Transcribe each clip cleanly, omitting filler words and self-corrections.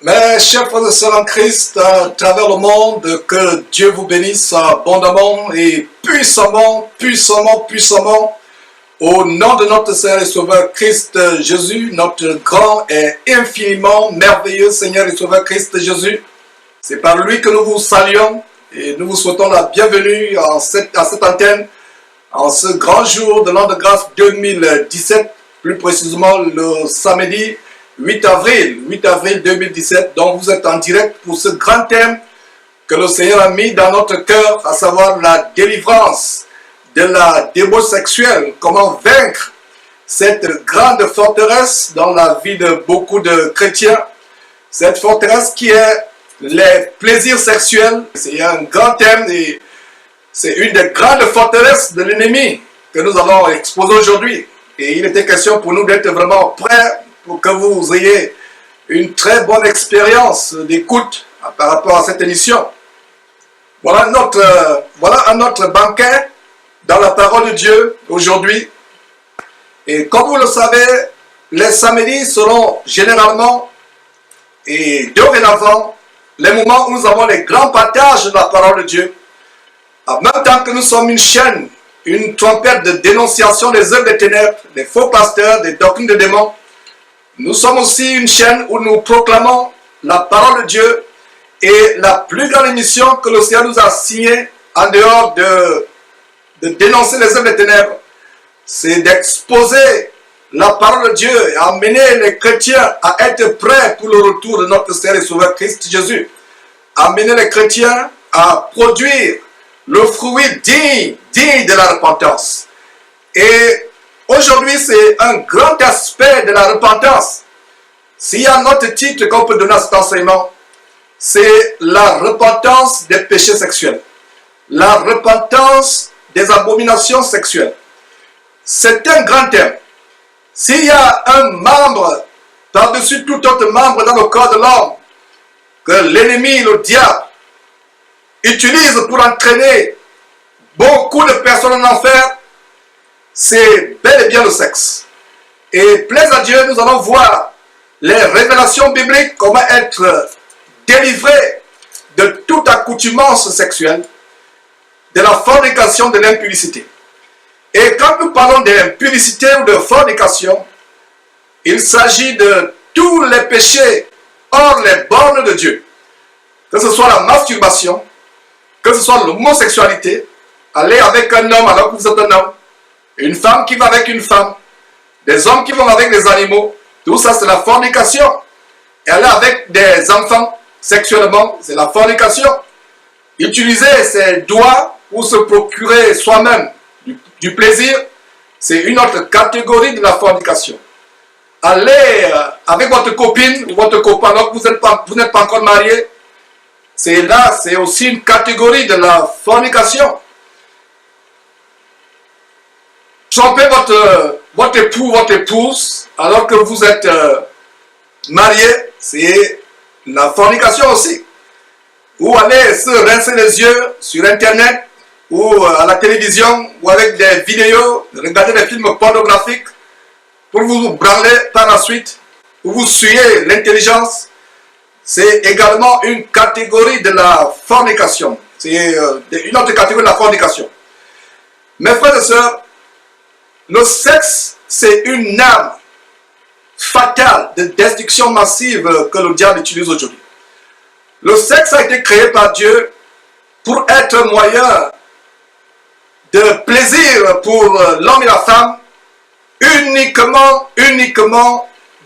Mes chers frères et sœurs en Christ, à travers le monde, que Dieu vous bénisse abondamment et puissamment, puissamment, puissamment, au nom de notre Seigneur et Sauveur Christ Jésus, notre grand et infiniment merveilleux Seigneur et Sauveur Christ Jésus. C'est par lui que nous vous saluons et nous vous souhaitons la bienvenue à cette antenne, en ce grand jour de l'an de grâce 2017, plus précisément le samedi 8 avril 2017, donc vous êtes en direct pour ce grand thème que le Seigneur a mis dans notre cœur, à savoir la délivrance de la débauche sexuelle, comment vaincre cette grande forteresse dans la vie de beaucoup de chrétiens, cette forteresse qui est les plaisirs sexuels. C'est un grand thème et c'est une des grandes forteresses de l'ennemi que nous allons exposer aujourd'hui. Et il était question pour nous d'être vraiment prêts pour que vous ayez une très bonne expérience d'écoute par rapport à cette émission. Voilà un autre banquet dans la parole de Dieu aujourd'hui. Et comme vous le savez, les samedis seront généralement et dorénavant les moments où nous avons les grands partages de la parole de Dieu. En même temps que nous sommes une chaîne, une trompette de dénonciation des œuvres des ténèbres, des faux pasteurs, des doctrines de démons, nous sommes aussi une chaîne où nous proclamons la parole de Dieu, et la plus grande émission que le Seigneur nous a signée en dehors de dénoncer les œuvres des ténèbres, c'est d'exposer la parole de Dieu et amener les chrétiens à être prêts pour le retour de notre Seigneur et Sauveur Christ Jésus. Amener les chrétiens à produire le fruit digne de la repentance. Et aujourd'hui, c'est un grand aspect de la repentance. S'il y a un autre titre qu'on peut donner à cet enseignement, c'est la repentance des péchés sexuels. La repentance des abominations sexuelles. C'est un grand thème. S'il y a un membre par-dessus tout autre membre dans le corps de l'homme que l'ennemi, le diable, utilise pour entraîner beaucoup de personnes en enfer, c'est bel et bien le sexe. Et plaise à Dieu, nous allons voir les révélations bibliques, comment être délivré de toute accoutumance sexuelle, de la fornication, de l'impudicité. Et quand nous parlons d'impudicité ou de fornication, il s'agit de tous les péchés hors les bornes de Dieu. Que ce soit la masturbation, que ce soit l'homosexualité, aller avec un homme alors que vous êtes un homme, une femme qui va avec une femme, des hommes qui vont avec des animaux, tout ça c'est la fornication. Et aller avec des enfants sexuellement, c'est la fornication. Utiliser ses doigts pour se procurer soi-même du plaisir, c'est une autre catégorie de la fornication. Aller avec votre copine ou votre copain alors que vous n'êtes pas encore marié, c'est aussi une catégorie de la fornication. Tromper votre époux, votre épouse, alors que vous êtes marié, c'est la fornication aussi. Ou aller se rincer les yeux sur Internet, ou à la télévision, ou avec des vidéos, regarder des films pornographiques, pour vous branler par la suite, ou vous suyer l'intelligence, c'est également une catégorie de la fornication. C'est une autre catégorie de la fornication. Mes frères et sœurs, le sexe, c'est une arme fatale de destruction massive que le diable utilise aujourd'hui. Le sexe a été créé par Dieu pour être moyen de plaisir pour l'homme et la femme, uniquement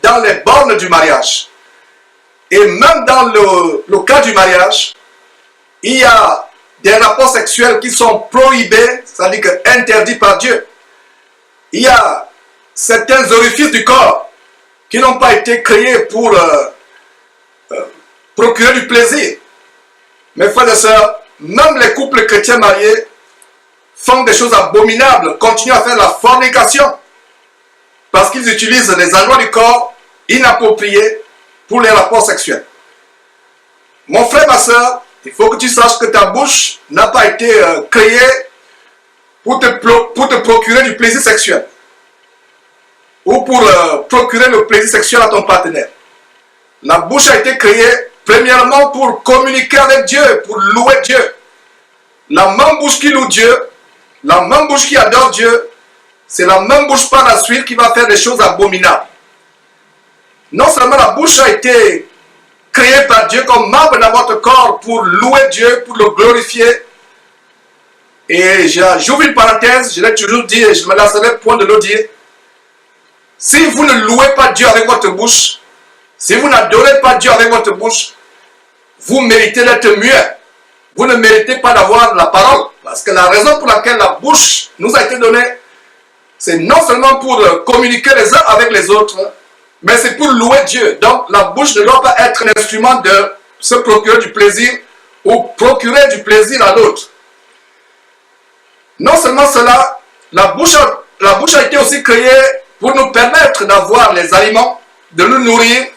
dans les bornes du mariage. Et même dans le cas du mariage, il y a des rapports sexuels qui sont prohibés, c'est-à-dire interdits par Dieu. Il y a certains orifices du corps qui n'ont pas été créés pour procurer du plaisir. Mes frères et sœurs, même les couples chrétiens mariés font des choses abominables, continuent à faire la fornication, parce qu'ils utilisent les endroits du corps inappropriés pour les rapports sexuels. Mon frère, ma soeur, il faut que tu saches que ta bouche n'a pas été créée pour te procurer du plaisir sexuel. ou pour procurer le plaisir sexuel à ton partenaire. La bouche a été créée premièrement pour communiquer avec Dieu, pour louer Dieu. La même bouche qui loue Dieu, la même bouche qui adore Dieu, c'est la même bouche par la suite qui va faire des choses abominables. Non seulement la bouche a été créée par Dieu comme membre dans votre corps pour louer Dieu, pour le glorifier. Et j'ouvre une parenthèse, je l'ai toujours dit et je me lasserai le point de le dire. Si vous ne louez pas Dieu avec votre bouche, si vous n'adorez pas Dieu avec votre bouche, vous méritez d'être muet. Vous ne méritez pas d'avoir la parole. Parce que la raison pour laquelle la bouche nous a été donnée, c'est non seulement pour communiquer les uns avec les autres, mais c'est pour louer Dieu. Donc la bouche ne doit pas être un instrument de se procurer du plaisir ou procurer du plaisir à l'autre. Non seulement cela, la bouche a été aussi créée pour nous permettre d'avoir les aliments, de nous nourrir.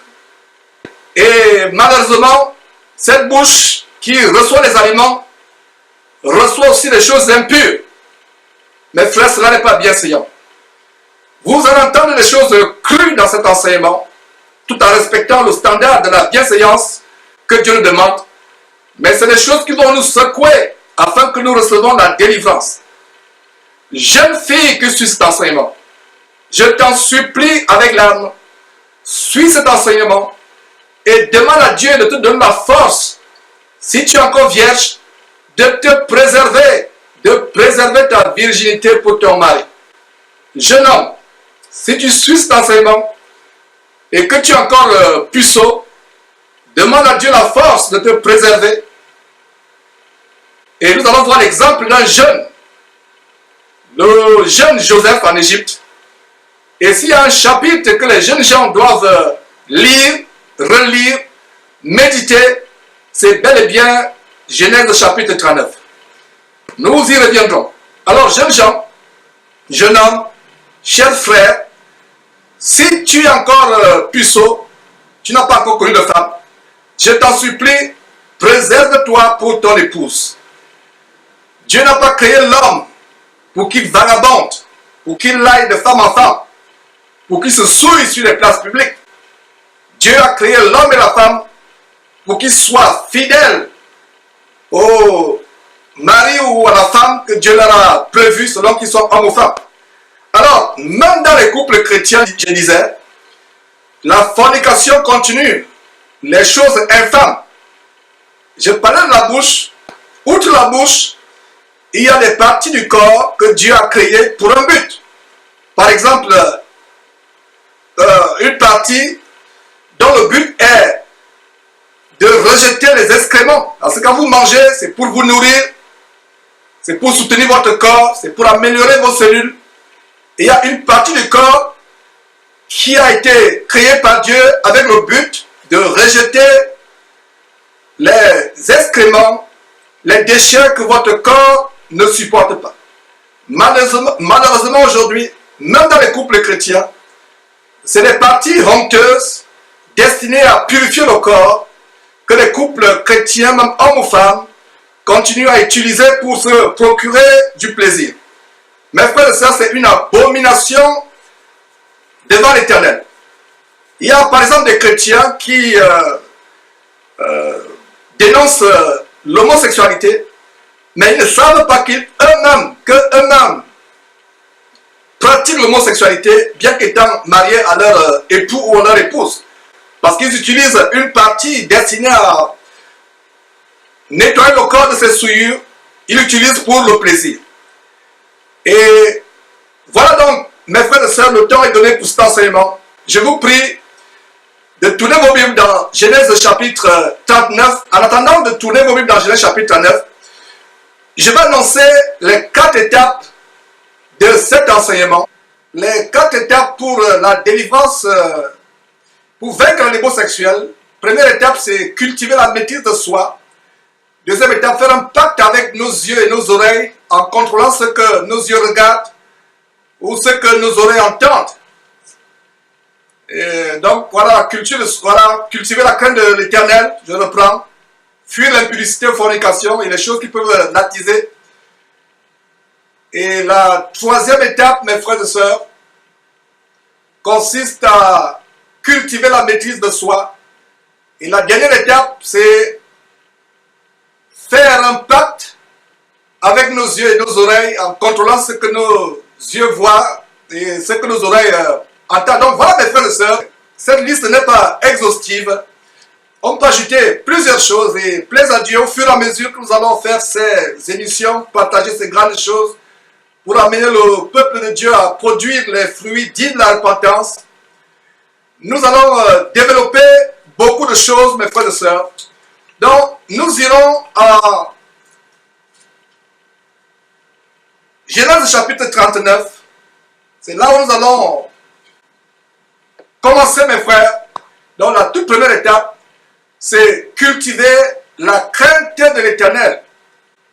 Et malheureusement, cette bouche qui reçoit les aliments reçoit aussi des choses impures. Mes frères, cela n'est pas bienséant. Vous allez entendre des choses crues dans cet enseignement, tout en respectant le standard de la bienséance que Dieu nous demande. Mais c'est des choses qui vont nous secouer afin que nous recevons la délivrance. Jeune fille qui suit cet enseignement, je t'en supplie avec l'âme, suis cet enseignement et demande à Dieu de te donner la force, si tu es encore vierge, de te préserver, de préserver ta virginité pour ton mari. Jeune homme, si tu suis cet enseignement et que tu es encore puceau, demande à Dieu la force de te préserver. Et nous allons voir l'exemple d'un jeune, le jeune Joseph en Égypte. Et s'il y a un chapitre que les jeunes gens doivent lire, relire, méditer, c'est bel et bien Genèse chapitre 39. Nous y reviendrons. Alors, jeunes gens, jeune homme, cher frère, si tu es encore puceau, tu n'as pas encore connu de femme, je t'en supplie, préserve-toi pour ton épouse. Dieu n'a pas créé l'homme pour qu'il vagabonde, pour qu'il aille de femme en femme, pour qu'il se souille sur les places publiques. Dieu a créé l'homme et la femme pour qu'ils soient fidèles au mari ou à la femme que Dieu leur a prévu selon qu'ils sont hommes ou femmes. Alors, même dans les couples chrétiens, je disais, la fornication continue, les choses infâmes. Je parlais de la bouche. Outre la bouche, il y a des parties du corps que Dieu a créées pour un but. Par exemple, une partie dont le but est de rejeter les excréments. Parce que quand vous mangez, c'est pour vous nourrir, c'est pour soutenir votre corps, c'est pour améliorer vos cellules. Et il y a une partie du corps qui a été créée par Dieu avec le but de rejeter les excréments, les déchets que votre corps ne supporte pas. Malheureusement aujourd'hui, même dans les couples chrétiens, c'est des parties honteuses destinées à purifier le corps que les couples chrétiens, même hommes ou femmes, continuent à utiliser pour se procurer du plaisir. Mes frères et sœurs, c'est une abomination devant l'Éternel. Il y a par exemple des chrétiens qui dénoncent l'homosexualité, mais ils ne savent pas qu'eux-mêmes pratiquent l'homosexualité, bien qu'étant mariés à leur époux ou à leur épouse. Parce qu'ils utilisent une partie destinée à nettoyer le corps de ses souillures, ils l'utilisent pour le plaisir. Et voilà donc, mes frères et sœurs, le temps est donné pour cet enseignement. Je vous prie de tourner vos Bibles dans Genèse chapitre 39. En attendant de tourner vos Bibles dans Genèse chapitre 39, je vais annoncer les 4 étapes de cet enseignement. Les 4 étapes pour la délivrance, pour vaincre les démons sexuels. Première étape, c'est cultiver la maîtrise de soi. Deuxième étape, faire un pacte avec nos yeux et nos oreilles en contrôlant ce que nos yeux regardent ou ce que nos oreilles entendent. Et donc, voilà, cultiver la crainte de l'Éternel, je reprends. Fuir l'impudicité, fornication et les choses qui peuvent l'attiser. Et la troisième étape, mes frères et sœurs, consiste à cultiver la maîtrise de soi Et la dernière étape, c'est faire un pacte avec nos yeux et nos oreilles en contrôlant ce que nos yeux voient et ce que nos oreilles entendent. Donc voilà mes frères et sœurs, cette liste n'est pas exhaustive. On peut ajouter plusieurs choses et plaise à Dieu au fur et à mesure que nous allons faire ces émissions, partager ces grandes choses pour amener le peuple de Dieu à produire les fruits dits de la repentance. Nous allons développer beaucoup de choses, mes frères et sœurs. Donc, nous irons à Genèse chapitre 39. C'est là où nous allons commencer, mes frères. Donc, la toute première étape, c'est cultiver la crainte de l'Éternel.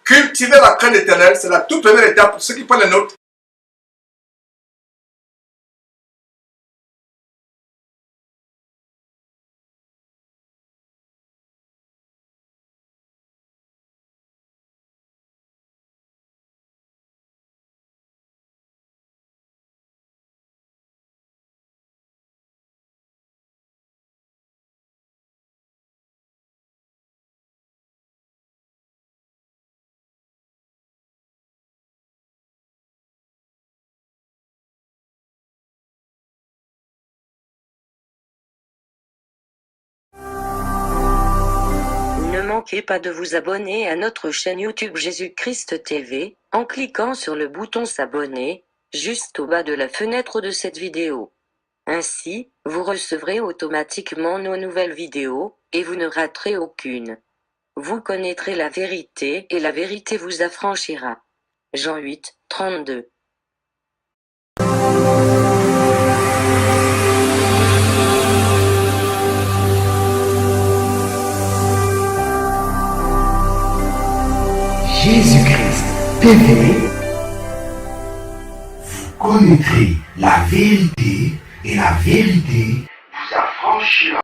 Cultiver la crainte de l'Éternel, c'est la toute première étape pour ceux qui prennent les notes. Ne manquez pas de vous abonner à notre chaîne YouTube Jésus-Christ TV, en cliquant sur le bouton s'abonner, juste au bas de la fenêtre de cette vidéo. Ainsi, vous recevrez automatiquement nos nouvelles vidéos, et vous ne raterez aucune. Vous connaîtrez la vérité et la vérité vous affranchira. Jean 8, 32. Jésus-Christ TV, vous connaîtrez la vérité et la vérité